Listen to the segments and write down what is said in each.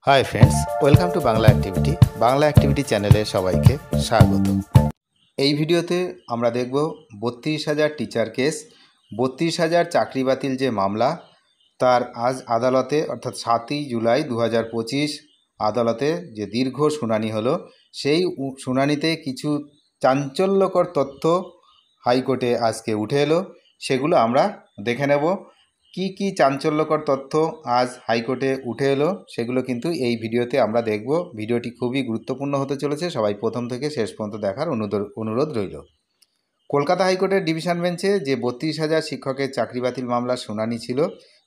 Hi friends, welcome to Bangla activity চ্যানেলে সবাইকে স্বাগত। এই ভিডিওতে আমরা দেখব ৩২,০০০ টিচার কেস, ৩২,০০০ চাকরি বাতিল যে মামলা, তার আজ আদালতে অর্থাৎ ৭ই জুলাই ২০২৫ আদালতে যে দীর্ঘ শুনানি হলো, সেই শুনানিতে কিছু চাঞ্চল্যকর তথ্য হাইকোর্টে আজকে উঠে এলো। সেগুলো আমরা দেখে নেব। কি চাঞ্চল্যকর তথ্য আজ হাইকোর্টে উঠে এলো সেগুলো কিন্তু এই ভিডিওতে আমরা দেখব। ভিডিওটি খুবই গুরুত্বপূর্ণ হতে চলেছে, সবাই প্রথম থেকে শেষ পর্যন্ত দেখার অনুরোধ রইল। কলকাতা হাইকোর্টের ডিভিশন বেঞ্চে যে ৩২,০০০ শিক্ষকের চাকরি বাতিল মামলার শুনানি ছিল,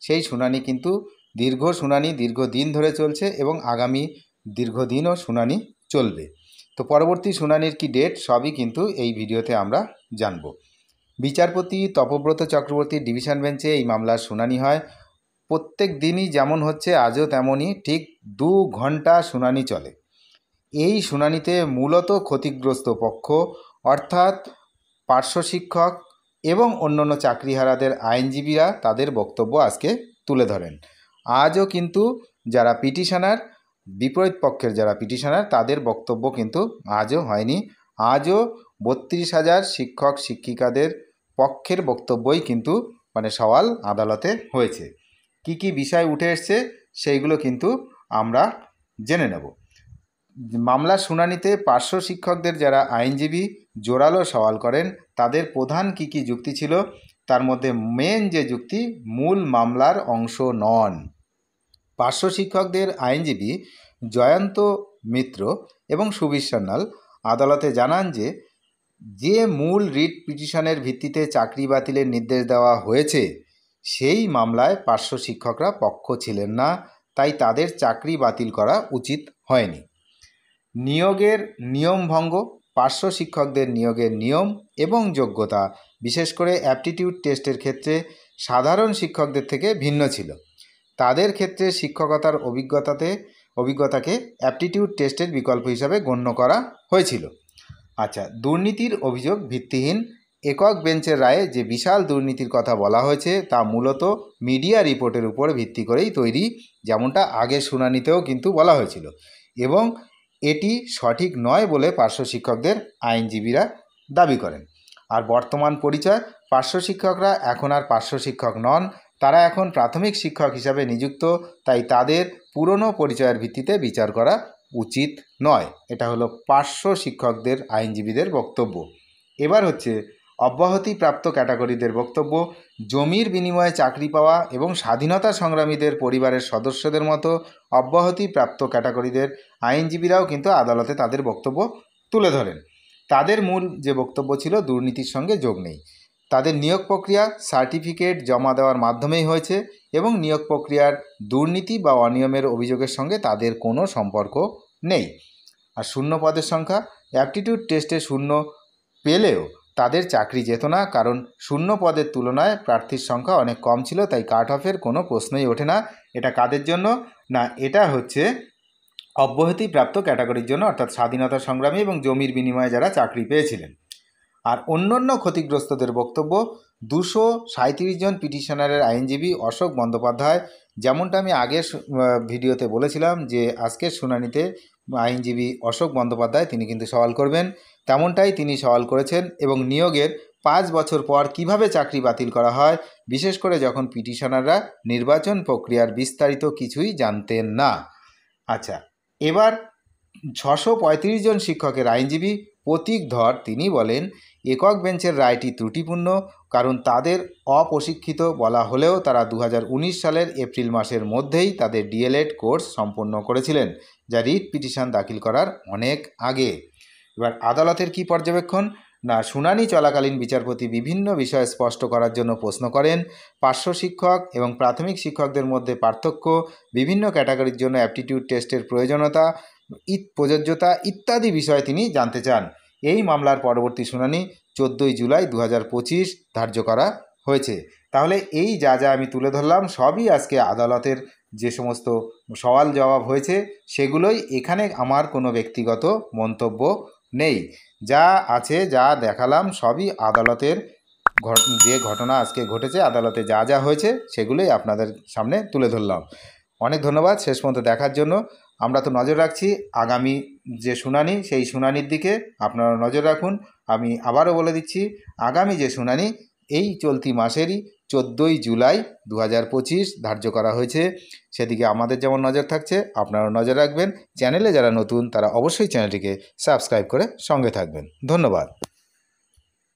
সেই শুনানি কিন্তু দীর্ঘদিন ধরে চলছে এবং আগামী দীর্ঘদিনও শুনানি চলবে। তো পরবর্তী শুনানির কি ডেট সবই কিন্তু এই ভিডিওতে আমরা জানব। বিচারপতি তপব্রত চক্রবর্তীর ডিভিশন বেঞ্চে এই মামলার শুনানি হয়। প্রত্যেক দিনই যেমন হচ্ছে আজও তেমনই, ঠিক 2 ঘন্টা শুনানি চলে। এই শুনানিতে মূলত ক্ষতিগ্রস্ত পক্ষ অর্থাৎ পার্শ্ব শিক্ষক এবং অন্যান্য চাকরিহারাদের আইনজীবীরা তাদের বক্তব্য আজকে তুলে ধরেন। আজও কিন্তু যারা পিটিশনার, বিপরীত পক্ষের যারা পিটিশনার, তাদের বক্তব্য কিন্তু আজও হয়নি। আজও ৩২,০০০ শিক্ষক শিক্ষিকাদের পক্ষের বক্তব্যই কিন্তু সওয়াল আদালতে হয়েছে। কি বিষয় উঠে এসছে সেইগুলো কিন্তু আমরা জেনে নেব। মামলার শুনানিতে পার্শ্ব শিক্ষকদের যারা আইনজীবী জোরালো সওয়াল করেন, তাদের প্রধান কি যুক্তি ছিল, তার মধ্যে মেন যে যুক্তি, মূল মামলার অংশ নন। পার্শ্ব শিক্ষকদের আইনজীবী জয়ন্ত মিত্র এবং সুবীর সান্যাল আদালতে জানান যে মূল রিট পিটিশনের ভিত্তিতে চাকরি বাতিলের নির্দেশ দেওয়া হয়েছে, সেই মামলায় পার্শ্ব শিক্ষকরা পক্ষ ছিলেন না, তাই তাদের চাকরি বাতিল করা উচিত হয়নি। নিয়োগের নিয়ম ভঙ্গ, পার্শ্ব শিক্ষকদের নিয়োগের নিয়ম এবং যোগ্যতা বিশেষ করে অ্যাপটিটিউড টেস্টের ক্ষেত্রে সাধারণ শিক্ষকদের থেকে ভিন্ন ছিল। তাদের ক্ষেত্রে শিক্ষকতার অভিজ্ঞতাকে অ্যাপটিটিউড টেস্টের বিকল্প হিসাবে গণ্য করা হয়েছিল। দুর্নীতির অভিযোগ ভিত্তিহীন। একক বেঞ্চের রায়ে যে বিশাল দুর্নীতির কথা বলা হয়েছে তা মূলত মিডিয়া রিপোর্টের উপর ভিত্তি করেই তৈরি, যেমনটা আগের শুনানিতেও কিন্তু বলা হয়েছিল, এবং এটি সঠিক নয় বলে পার্শ্ব শিক্ষকদের আইনজীবীরা দাবি করেন। আর বর্তমান পরিচয়, পার্শ্ব শিক্ষকরা এখন আর পার্শ্ব শিক্ষক নন, তারা এখন প্রাথমিক শিক্ষক হিসাবে নিযুক্ত, তাই তাদের পুরনো পরিচয়ের ভিত্তিতে বিচার করা উচিত নয়। এটা হলো পার্শ্ব শিক্ষকদের আইনজীবীদের বক্তব্য। এবার হচ্ছে অব্যাহতিপ্রাপ্ত ক্যাটাগরিদের বক্তব্য। জমির বিনিময়ে চাকরি পাওয়া এবং স্বাধীনতা সংগ্রামীদের পরিবারের সদস্যদের মতো অব্যাহতিপ্রাপ্ত ক্যাটাগরিদের আইনজীবীরাও কিন্তু আদালতে তাদের বক্তব্য তুলে ধরেন। তাদের মূল যে বক্তব্য ছিল, দুর্নীতির সঙ্গে যোগ নেই। তাদের নিয়োগ প্রক্রিয়া সার্টিফিকেট জমা দেওয়ার মাধ্যমেই হয়েছে এবং নিয়োগ প্রক্রিয়ার দুর্নীতি বা অনিয়মের অভিযোগের সঙ্গে তাদের কোনো সম্পর্ক নেই। আর শূন্য পদের সংখ্যা, অ্যাপটিটিউড টেস্টে শূন্য পেলেও তাদের চাকরি যেত না, কারণ শূন্য পদের তুলনায় প্রার্থীর সংখ্যা অনেক কম ছিল, তাই কাট অফের কোনো প্রশ্নই ওঠে না। এটা কাদের জন্য না, এটা হচ্ছে অব্যাহতিপ্রাপ্ত ক্যাটাগরির জন্য, অর্থাৎ স্বাধীনতা সংগ্রামী এবং জমির বিনিময়ে যারা চাকরি পেয়েছিলেন। আর অন্যান্য ক্ষতিগ্রস্তদের বক্তব্য, 237 জন পিটিশনারের আইনজীবী অশোক বন্দ্যোপাধ্যায়, যেমনটা আমি আগের ভিডিওতে বলেছিলাম যে আজকের শুনানিতে আইনজীবী অশোক বন্দ্যোপাধ্যায় তিনি কিন্তু সওয়াল করবেন, তেমনটাই তিনি সওয়াল করেছেন। এবং নিয়োগের 5 বছর পর কিভাবে চাকরি বাতিল করা হয়, বিশেষ করে যখন পিটিশনাররা নির্বাচন প্রক্রিয়ার বিস্তারিত কিছুই জানতেন না। এবার 635 জন শিক্ষকের আইনজীবী প্রতীক ধর তিনি বলেন, একক বেঞ্চের রায়টি ত্রুটিপূর্ণ, কারণ তাদের অপ্রশিক্ষিত বলা হলেও তারা 2019 সালের এপ্রিল মাসের মধ্যেই তাদের ডিএলএড কোর্স সম্পন্ন করেছিলেন, যা রিট পিটিশন দাখিল করার অনেক আগে। এবার আদালতের কি পর্যবেক্ষণ না, শুনানি চলাকালীন বিচারপতি বিভিন্ন বিষয় স্পষ্ট করার জন্য প্রশ্ন করেন। পার্শ্ব শিক্ষক এবং প্রাথমিক শিক্ষকদের মধ্যে পার্থক্য, বিভিন্ন ক্যাটাগরির জন্য অ্যাপটিটিউড টেস্টের প্রযোজ্যতা ইত্যাদি বিষয় তিনি জানতে চান। এই মামলার পরবর্তী শুনানি 14 জুলাই 2025 ধার্য করা হয়েছে। তাহলে এই যা আমি তুলে ধরলাম সবই আজকে আদালতের যে সমস্ত সওয়াল জবাব হয়েছে সেগুলোই, এখানে আমার কোনো ব্যক্তিগত মন্তব্য নেই। যা আছে, যা দেখালাম সবই আদালতের যে ঘটনা আজকে ঘটেছে, আদালতে যা হয়েছে সেগুলোই আপনাদের সামনে তুলে ধরলাম। অনেক ধন্যবাদ শেষ পর্যন্ত দেখার জন্য। আমরা তো নজর রাখছি আগামী যে শুনানি সেই শুনানির দিকে আপনারা নজর রাখুন। আমি আবারও বলে দিচ্ছি, আগামী যে শুনানি এই চলতি মাসেরই 14ই জুলাই 2025 ধার্য করা হয়েছে, সেদিকে আমাদের যেমন নজর থাকছে আপনারাও নজর রাখবেন। চ্যানেলে যারা নতুন তারা অবশ্যই চ্যানেলটিকে সাবস্ক্রাইব করে সঙ্গে থাকবেন। ধন্যবাদ।